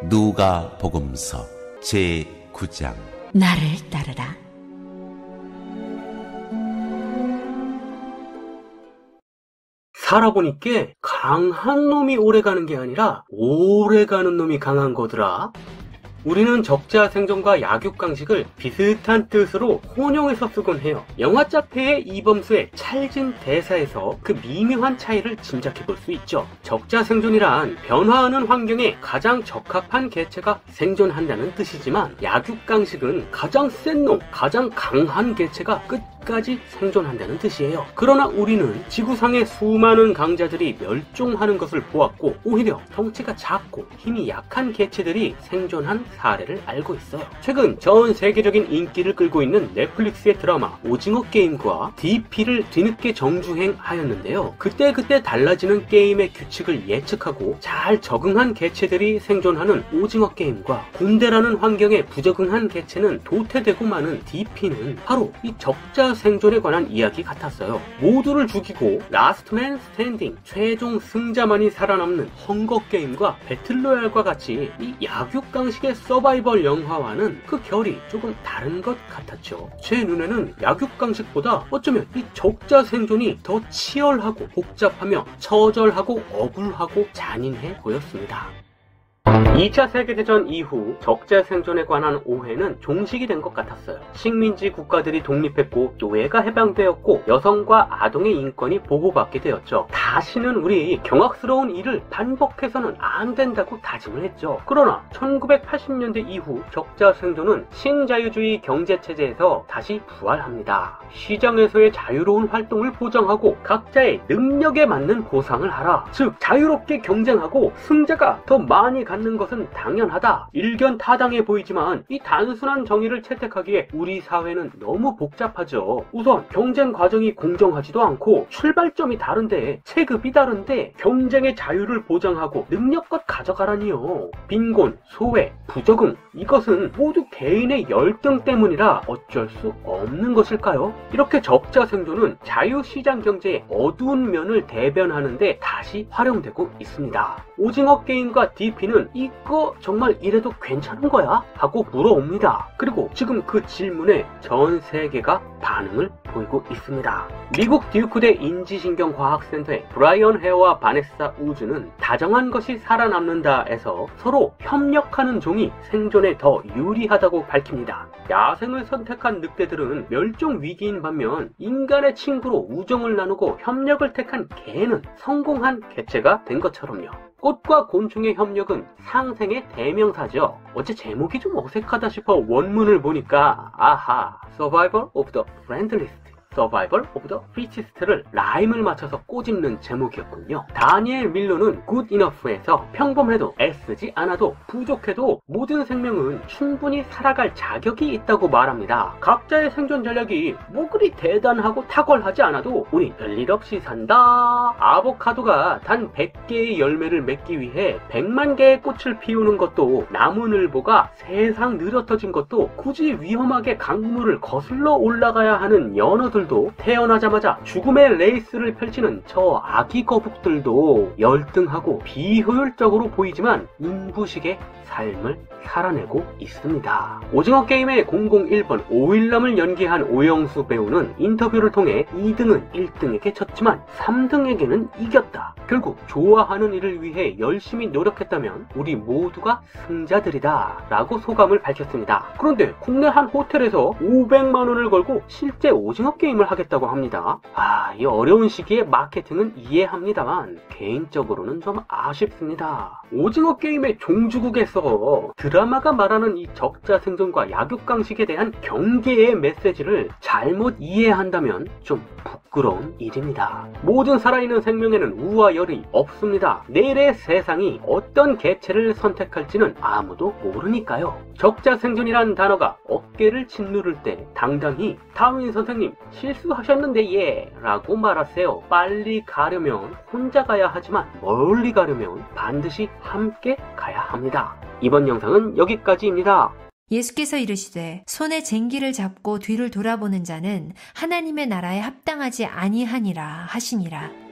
누가복음서 제9장. 나를 따르라. 살아보니까 강한 놈이 오래가는 게 아니라 오래가는 놈이 강한 거더라. 우리는 적자 생존과 약육강식을 비슷한 뜻으로 혼용해서 쓰곤 해요. 영화 짝패의 이범수의 찰진 대사에서 그 미묘한 차이를 짐작해 볼 수 있죠. 적자 생존이란 변화하는 환경에 가장 적합한 개체가 생존한다는 뜻이지만, 약육강식은 가장 센 놈, 가장 강한 개체가 끝까지 생존한다는 뜻이에요. 그러나 우리는 지구상의 수많은 강자들이 멸종하는 것을 보았고, 오히려 덩치가 작고 힘이 약한 개체들이 생존한 사례를 알고 있어요. 최근 전 세계적인 인기를 끌고 있는 넷플릭스의 드라마 오징어 게임과 DP를 뒤늦게 정주행하였는데요. 그때그때 달라지는 게임의 규칙을 예측하고 잘 적응한 개체들이 생존하는 오징어 게임과 군대라는 환경에 부적응한 개체는 도태되고 마는 DP는 바로 이 적자 생존에 관한 이야기 같았어요. 모두를 죽이고 라스트맨 스탠딩, 최종 승자만이 살아남는 헝거게임과 배틀로얄과 같이 이 약육강식의 서바이벌 영화와는 그 결이 조금 다른 것 같았죠. 제 눈에는 약육강식보다 어쩌면 이 적자 생존이 더 치열하고 복잡하며 처절하고 억울하고 잔인해 보였습니다. 2차 세계대전 이후 적자 생존에 관한 오해는 종식이 된 것 같았어요. 식민지 국가들이 독립했고 노예가 해방되었고 여성과 아동의 인권이 보호받게 되었죠. 다시는 우리 경악스러운 일을 반복해서는 안 된다고 다짐을 했죠. 그러나 1980년대 이후 적자 생존은 신자유주의 경제체제에서 다시 부활합니다. 시장에서의 자유로운 활동을 보장하고 각자의 능력에 맞는 보상을 하라. 즉 자유롭게 경쟁하고 승자가 더 많이 갖는 것은 당연하다. 일견타당해 보이지만 이 단순한 정의를 채택하기에 우리 사회는 너무 복잡하죠. 우선 경쟁 과정이 공정하지도 않고 출발점이 다른데 체급이 다른데 경쟁의 자유를 보장하고 능력껏 가져가라니요. 빈곤, 소외, 부적응, 이것은 모두 개인의 열등 때문이라 어쩔 수 없는 것일까요? 이렇게 적자 생존은 자유시장 경제의 어두운 면을 대변하는데 다시 활용되고 있습니다. 오징어 게임과 DP는 이거 정말 이래도 괜찮은 거야? 하고 물어옵니다. 그리고 지금 그 질문에 전 세계가 반응을 보이고 있습니다. 미국 듀크대 인지신경과학센터의 브라이언 헤어와 바네사 우즈는 다정한 것이 살아남는다에서 서로 협력하는 종이 생존에 더 유리하다고 밝힙니다. 야생을 선택한 늑대들은 멸종 위기인 반면 인간의 친구로 우정을 나누고 협력을 택한 개는 성공한 개체가 된 것처럼요. 꽃과 곤충의 협력은 상생의 대명사죠. 어째 제목이 좀 어색하다 싶어 원문을 보니까 아하, Survival of the Friendliest, Survival of the Fittest를 라임을 맞춰서 꼬집는 제목이었군요. 다니엘 밀러는 Good Enough에서 평범해도 애쓰지 않아도 부족해도 모든 생명은 충분히 살아갈 자격이 있다고 말합니다. 각자의 생존 전략이 뭐 그리 대단하고 탁월하지 않아도 우리 별일 없이 산다. 아보카도가 단 100개의 열매를 맺기 위해 100만 개의 꽃을 피우는 것도, 나무늘보가 세상 느려터진 것도, 굳이 위험하게 강물을 거슬러 올라가야 하는 연어들, 태어나자마자 죽음의 레이스를 펼치는 저 아기 거북들도 열등하고 비효율적으로 보이지만 인부식의 삶을 살아내고 있습니다. 오징어 게임의 001번 오일남을 연기한 오영수 배우는 인터뷰를 통해 2등은 1등에게 졌지만 3등에게는 이겼다. 결국 좋아하는 일을 위해 열심히 노력했다면 우리 모두가 승자들이다 라고 소감을 밝혔습니다. 그런데 국내 한 호텔에서 500만 원을 걸고 실제 오징어 게임을 하겠다고 합니다. 이 어려운 시기에 마케팅은 이해합니다만 개인적으로는 좀 아쉽습니다. 오징어 게임의 종주국에서 드라마가 말하는 이 적자 생존과 약육강식에 대한 경계의 메시지를 잘못 이해한다면 좀 부끄러운 일입니다. 모든 살아있는 생명에는 우와 열이 없습니다. 내일의 세상이 어떤 개체를 선택할지는 아무도 모르니까요. 적자 생존이란 단어가 어깨를 짓누를 때 당당히 다윈 선생님 실수하셨는데 예 라고 말하세요. 빨리 가려면 혼자 가야 하지만 멀리 가려면 반드시 함께 가야 합니다. 이번 영상은 여기까지입니다. 예수께서 이르시되 손에 쟁기를 잡고 뒤를 돌아보는 자는 하나님의 나라에 합당하지 아니하니라 하시니라.